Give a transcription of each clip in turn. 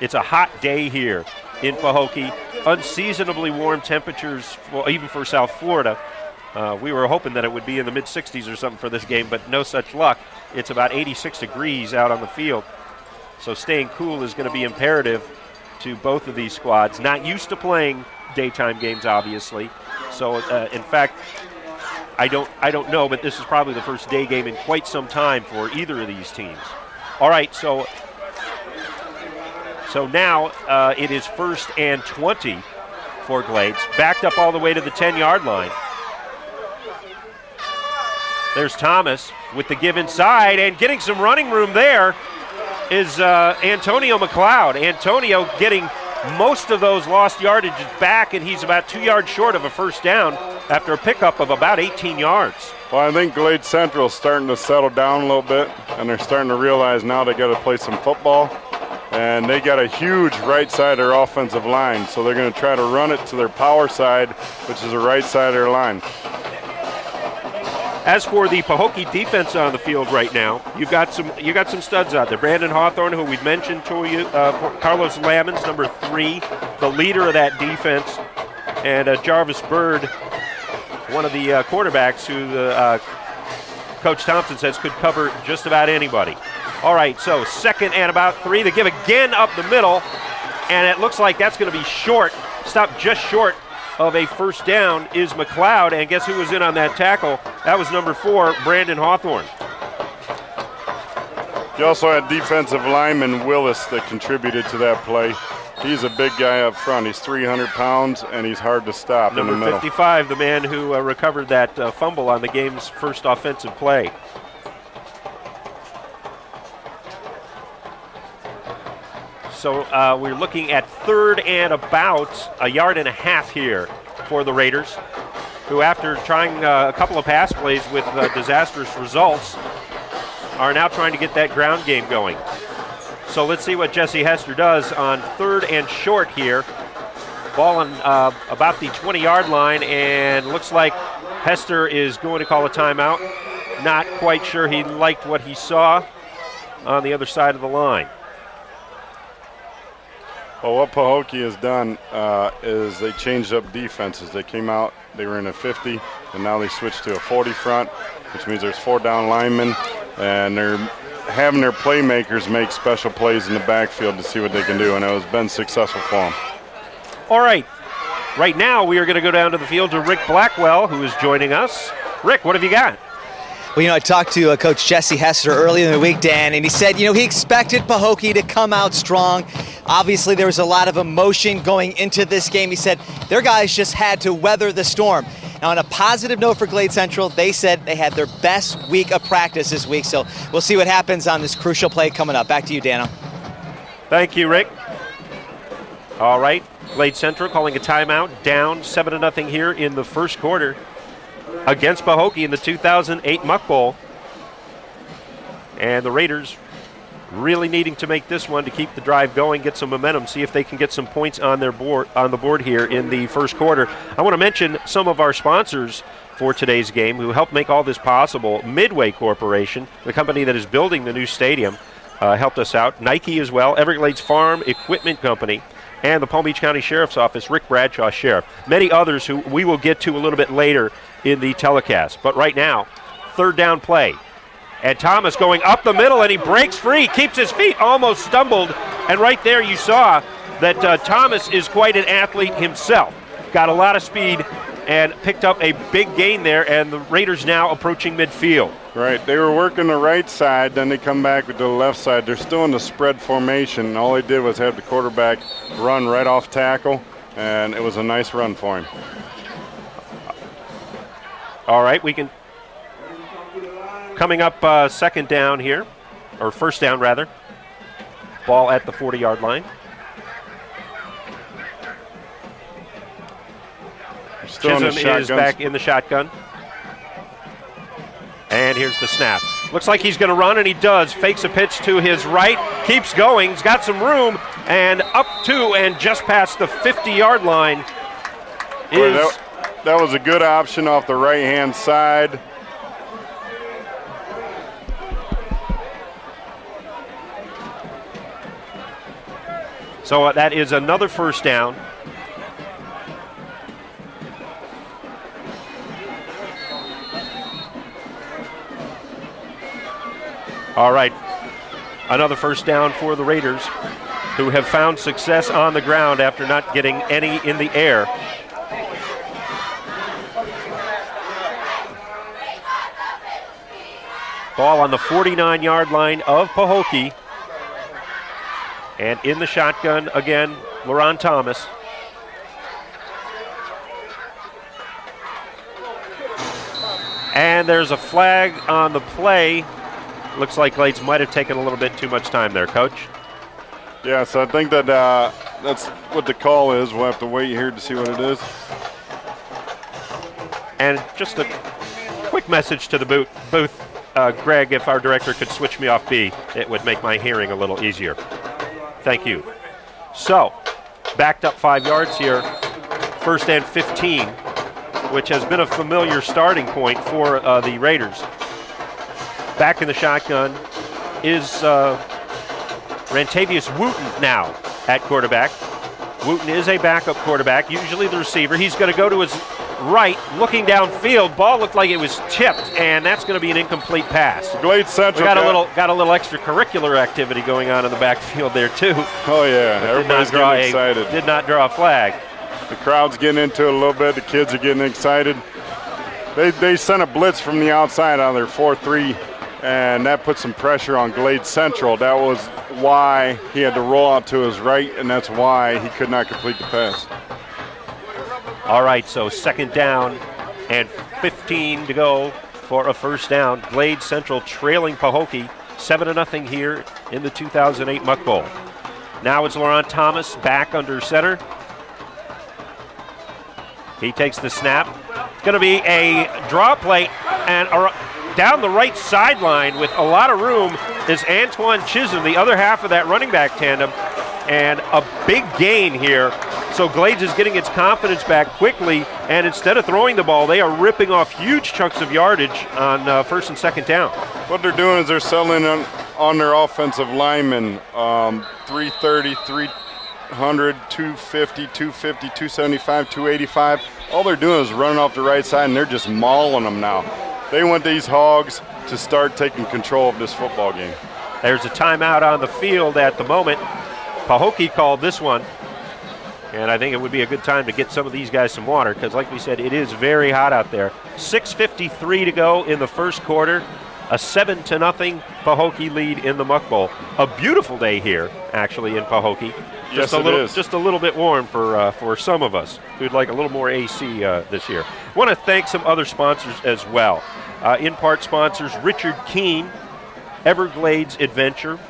It's a hot day here in Pahokee. Unseasonably warm temperatures, even for South Florida. We were hoping that it would be in the mid-60s or something for this game, but no such luck. It's about 86 degrees out on the field. So staying cool is going to be imperative to both of these squads. Not used to playing daytime games, obviously. So, in fact, I don't know, but this is probably the first day game in quite some time for either of these teams. All right, so now it is 1st and 20 for Glades. Backed up all the way to the 10-yard line. There's Thomas with the give inside, and getting some running room there is Antonio McLeod. Antonio getting most of those lost yardages back, and he's about 2 yards short of a first down after a pickup of about 18 yards. Well, I think Glade Central is starting to settle down a little bit, and they're starting to realize now they got to play some football. And they got a huge right side of their offensive line, so they're going to try to run it to their power side, which is the right side of their line. As for the Pahokee defense on the field right now, you got some studs out there. Brandon Hawthorne, who we've mentioned to you, Carlos Lamons, number 3, the leader of that defense, and Jarvis Bird, one of the quarterbacks who Coach Thompson says could cover just about anybody. All right, so 2nd and about 3. They give again up the middle, and it looks like that's going to be short. Stop just short of a first down is McLeod, and guess who was in on that tackle? That was number 4, Brandon Hawthorne. You also had defensive lineman Willis that contributed to that play. He's a big guy up front. He's 300 pounds, and he's hard to stop in the middle. Number 55, the man who recovered that fumble on the game's first offensive play. So we're looking at 3rd and about a yard and a half here for the Raiders, who after trying a couple of pass plays with disastrous results are now trying to get that ground game going. So let's see what Jesse Hester does on 3rd and short here. Ball on about the 20-yard line, and looks like Hester is going to call a timeout. Not quite sure he liked what he saw on the other side of the line. Well, what Pahokee has done is they changed up defenses. They came out, they were in a 50, and now they switched to a 40 front, which means there's 4 down linemen, and they're having their playmakers make special plays in the backfield to see what they can do, and it has been successful for them. All right. Right now we are going to go down to the field to Rick Blackwell, who is joining us. Rick, what have you got? Well, I talked to Coach Jesse Hester earlier in the week, Dan, and he said, he expected Pahokee to come out strong. Obviously, there was a lot of emotion going into this game. He said their guys just had to weather the storm. Now, on a positive note for Glade Central, they said they had their best week of practice this week, so we'll see what happens on this crucial play coming up. Back to you, Dano. Thank you, Rick. All right, Glade Central calling a timeout, down 7-0 here in the first quarter against Pahokee in the 2008 Muck Bowl. And the Raiders really needing to make this one to keep the drive going, get some momentum, see if they can get some points on the board here in the first quarter. I want to mention some of our sponsors for today's game who helped make all this possible. Midway Corporation, the company that is building the new stadium, helped us out. Nike as well, Everglades Farm Equipment Company, and the Palm Beach County Sheriff's Office, Rick Bradshaw Sheriff. Many others who we will get to a little bit later in the telecast. But right now, 3rd down play. And Thomas going up the middle, and he breaks free, keeps his feet, almost stumbled. And right there you saw that Thomas is quite an athlete himself. Got a lot of speed and picked up a big gain there, and the Raiders now approaching midfield. Right, they were working the right side, then they come back with the left side. They're still in the spread formation, and all they did was have the quarterback run right off tackle, and it was a nice run for him. All right, we can, coming up 2nd down here, or 1st down rather. Ball at the 40-yard line. Chisholm is back in the shotgun. And here's the snap. Looks like he's going to run, and he does. Fakes a pitch to his right, keeps going. He's got some room, and up to and just past the 50-yard line is... That was a good option off the right-hand side. So that is another first down. All right, another first down for the Raiders, who have found success on the ground after not getting any in the air. Ball on the 49-yard line of Pahokee. And in the shotgun again, LaRon Thomas. And there's a flag on the play. Looks like Glades might have taken a little bit too much time there, Coach. Yeah, so I think that that's what the call is. We'll have to wait here to see what it is. And just a quick message to the booth. Greg, if our director could switch me off B, it would make my hearing a little easier. Thank you. So, backed up 5 yards here. First and 15, which has been a familiar starting point for the Raiders. Back in the shotgun is Rantavius Wooten now at quarterback. Wooten is a backup quarterback, usually the receiver. He's going to go to his right, looking downfield. Ball looked like it was tipped, and that's going to be an incomplete pass. Glades Central got a little extracurricular activity going on in the backfield there too. Oh yeah, everybody's getting excited. Did not draw a flag. The crowd's getting into it a little bit. The kids are getting excited. They sent a blitz from the outside on their 4-3. And that put some pressure on Glades Central. That was why he had to roll out to his right, and that's why he could not complete the pass. All right, so second down and 15 to go for a first down. Glades Central trailing Pahokee 7-0 here in the 2008 Muck Bowl. Now it's LaRon Thomas back under center. He takes the snap. It's going to be a draw play, and down the right sideline with a lot of room is Antoine Chisholm, the other half of that running back tandem, and a big gain here. So Glades is getting its confidence back quickly, and instead of throwing the ball, they are ripping off huge chunks of yardage on first and second down. What they're doing is they're settling on their offensive linemen, 330, 300, 250, 250, 275, 285. All they're doing is running off the right side, and they're just mauling them now. They want these Hogs to start taking control of this football game. There's a timeout on the field at the moment. Pahokee called this one, and I think it would be a good time to get some of these guys some water because, like we said, it is very hot out there. 6:53 to go in the first quarter. A 7-0 Pahokee lead in the Muck Bowl. A beautiful day here, actually, in Pahokee. Yes, it is. Just a little bit warm for some of us who'd like a little more AC this year. I want to thank some other sponsors as well. In-part sponsors Richard Keene, Everglades Adventure,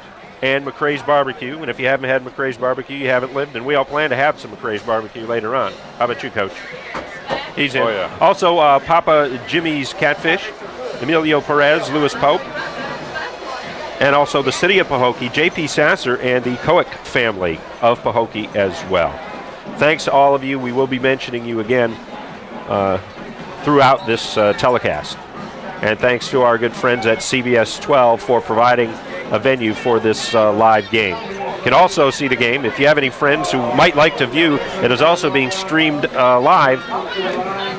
and McCrae's Barbecue. And if you haven't had McCrae's Barbecue, you haven't lived, and we all plan to have some McCrae's Barbecue later on. How about you, Coach? He's in. Oh, yeah. Also, Papa Jimmy's Catfish, Emilio Perez, Louis Pope, and also the city of Pahokee, J.P. Sasser, and the Koick family of Pahokee as well. Thanks to all of you. We will be mentioning you again throughout this telecast. And thanks to our good friends at CBS 12 for providing a venue for this live game. You can also see the game if you have any friends who might like to view. It is also being streamed live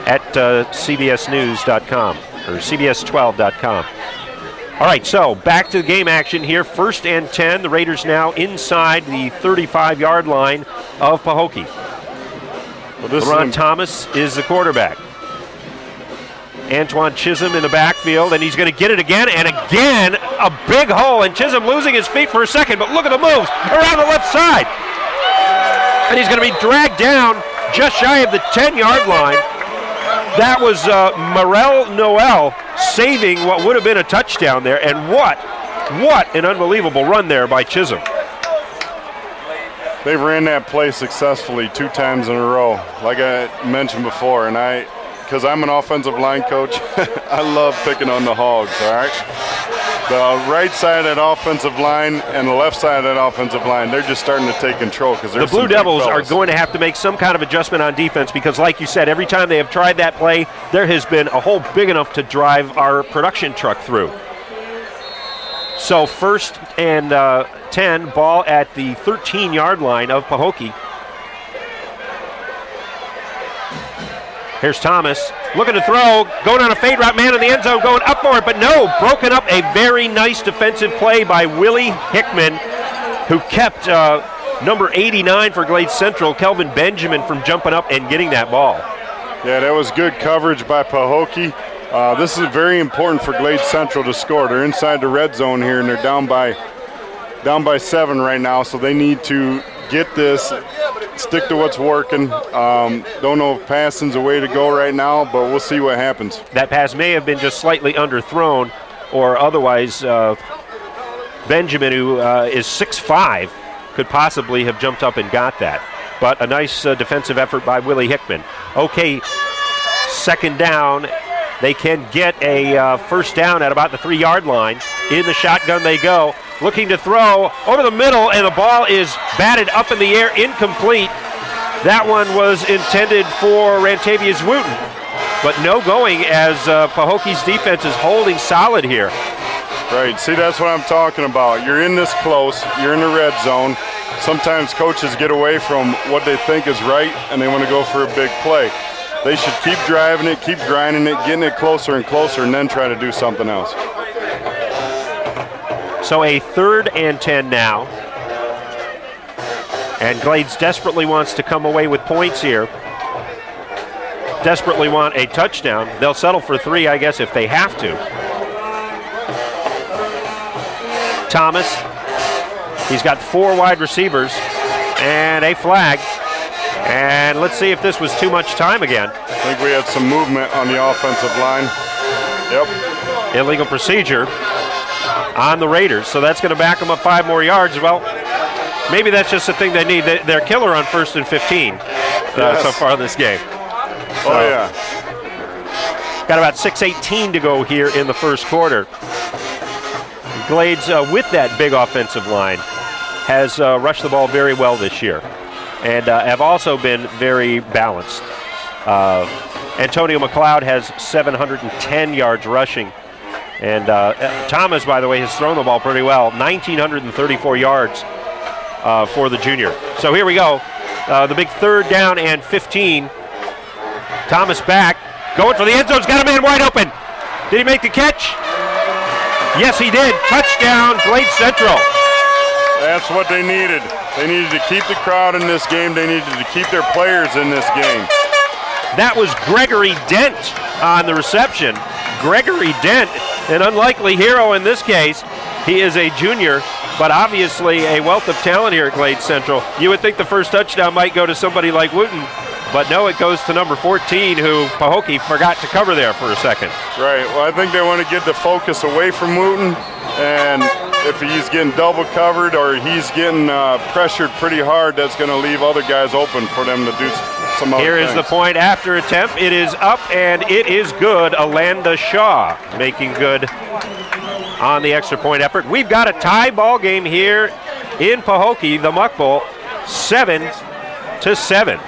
at cbsnews.com or cbs12.com. All right, so back to the game action here. First and 10. The Raiders now inside the 35-yard line of Pahokee. Well, LaRon Thomas is the quarterback. Antoine Chisholm in the backfield, and he's going to get it again, and again, a big hole, and Chisholm losing his feet for a second, but look at the moves around the left side. And he's going to be dragged down just shy of the 10-yard line. That was Morel Noel saving what would have been a touchdown there, and what an unbelievable run there by Chisholm. They ran that play successfully 2 times in a row, like I mentioned before, and because I'm an offensive line coach, I love picking on the Hogs, all right? The right side of that offensive line and the left side of that offensive line, they're just starting to take control because the Blue Devils are going to have to make some kind of adjustment on defense because, like you said, every time they have tried that play, there has been a hole big enough to drive our production truck through. So 1st and 10, ball at the 13-yard line of Pahokee. Here's Thomas, looking to throw, going on a fade route, man in the end zone, going up for it, but no, broken up. A very nice defensive play by Willie Hickman, who kept number 89 for Glade Central, Kelvin Benjamin, from jumping up and getting that ball. Yeah, that was good coverage by Pahokee. This is very important for Glade Central to score. They're inside the red zone here, and they're down by 7 right now, so they need to get this, stick to what's working. Don't know if passing's the way to go right now, but we'll see what happens. That pass may have been just slightly underthrown, or otherwise Benjamin, who is 6'5", could possibly have jumped up and got that. But a nice defensive effort by Willie Hickman. Okay, 2nd down. They can get a first down at about the 3-yard line. In the shotgun they go. Looking to throw over the middle, and the ball is batted up in the air, incomplete. That one was intended for Rantavius Wooten, but no going as Pahokee's defense is holding solid here. Right, see, that's what I'm talking about. You're in this close, you're in the red zone. Sometimes coaches get away from what they think is right, and they want to go for a big play. They should keep driving it, keep grinding it, getting it closer and closer, and then try to do something else. So a 3rd and 10 now. And Glades desperately wants to come away with points here. Desperately want a touchdown. They'll settle for 3, I guess, if they have to. Thomas, he's got 4 wide receivers and a flag. And let's see if this was too much time again. I think we had some movement on the offensive line. Yep. Illegal procedure on the Raiders, so that's going to back them up 5 more yards. Well, maybe that's just the thing they need. They're killer on 1st and 15 so far in this game. So, oh, yeah. Got about 6:18 to go here in the first quarter. Glades, with that big offensive line, has rushed the ball very well this year and have also been very balanced. Antonio McLeod has 710 yards rushing. And Thomas, by the way, has thrown the ball pretty well. 1,934 yards for the junior. So here we go. The big 3rd down and 15. Thomas back. Going for the end zone. He's got a man wide open. Did he make the catch? Yes, he did. Touchdown, Glade Central. That's what they needed. They needed to keep the crowd in this game. They needed to keep their players in this game. That was Gregory Dent on the reception. Gregory Dent, an unlikely hero in this case. He is a junior, but obviously a wealth of talent here at Glade Central. You would think the first touchdown might go to somebody like Wooten, but no, it goes to number 14, who Pahokee forgot to cover there for a second. Right. Well, I think they want to get the focus away from Wooten, and if he's getting double covered or he's getting pressured pretty hard, that's going to leave other guys open for them to do some other Here things. is the point after attempt. It is up and it is good. Alanda Shaw making good on the extra point effort. We've got a tie ball game here in Pahokee, the Muck Bowl, 7-7.